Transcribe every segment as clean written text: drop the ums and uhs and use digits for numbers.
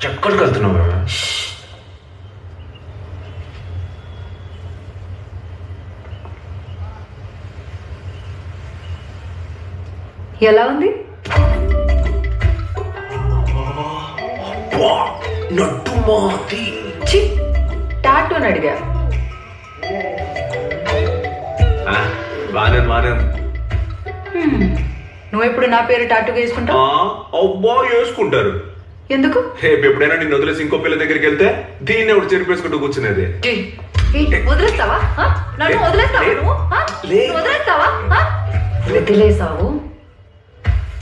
ఎక్కడికి వెళ్తున్నావా? ఎలా ఉంది? నట్టు మాది టాటూ అని అడిగా. బానే నువ్వు ఎప్పుడు నా పేరు టాటూ వేసుకుంటావు? అబ్బా వేసుకుంటారు. ఎందుకు? రేపు ఎప్పుడైనా నిన్ను వదిలేసి ఇంకో పిల్ల దగ్గరికి వెళ్తే దీన్ని ఎవరు చెరిపేసుకుంటూ కూర్చునేది. వదిలేస్తావా? నన్ను వదిలేస్తావా? నువ్వు వదిలేస్తావా? వదిలేసావు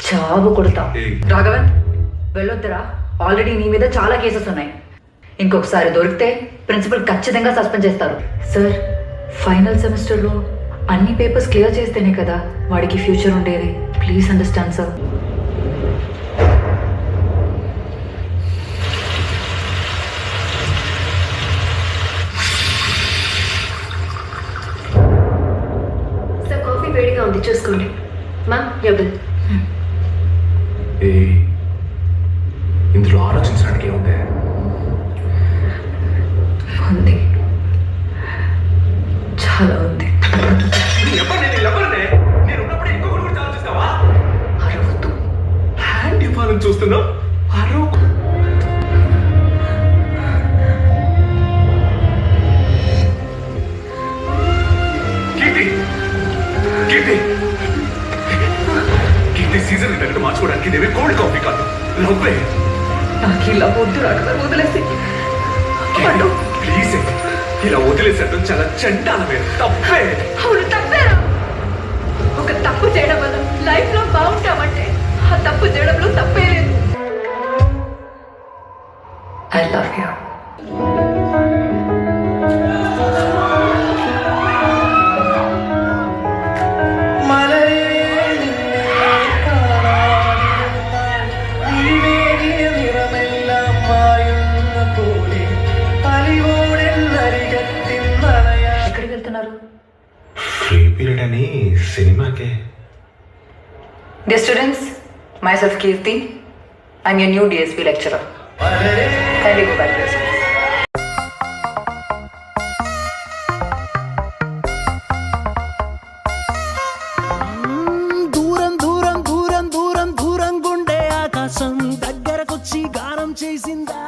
చావు కొడతావు. రాఘవన్ వెళ్ళొద్దురా, ఆల్రెడీ నీ మీద చాలా కేసెస్ ఉన్నాయి. ఇంకొకసారి దొరికితే ప్రిన్సిపల్ ఖచ్చితంగా సస్పెండ్ చేస్తారు. సార్, ఫైనల్ సెమిస్టర్లో అన్ని పేపర్స్ క్లియర్ చేస్తేనే కదా వాడికి ఫ్యూచర్ ఉండేది. Please understand sir. Sir, coffee వేడిగా ఉంది, చూసుకోండి. మా ఎవరు ఇందులో ఆలోచించడానికి ఏముంది? ఉంది, చాలా ఉంది. అరవద్దు. హ్యాండ్ ఇవ్వాలని చూస్తున్నావు. సీజన్ తగ్గట్టు మార్చుకోవడానికి ఇదేమి కోల్డ్ కాఫీ కాదు, లవ్వే. నాకు ఇలా వద్దు రాఘవన్, వదిలేసి. ప్లీజ్, ఇలా వదిలేసేయడం చాలా చండాలమే, తప్పే. అవును, తప్పేరా. ఒక తప్పు చేయడం వల్ల లైఫ్ లో బాగుంటామంటే ఆ తప్పు చేయడంలో తప్పే లేదు. I love you. ఎక్కడికి వెళ్తున్నారు? ఫ్రీ పీరియడ్ అని సినిమాకే. Dear students, myself Kirti. I'm your new DSP lecturer. Kindly go back to your seats. దూరం దూరం దూరం దూరం దూరం గుండె ఆకాశం దగ్గరకొచ్చి గానం చేసిందా.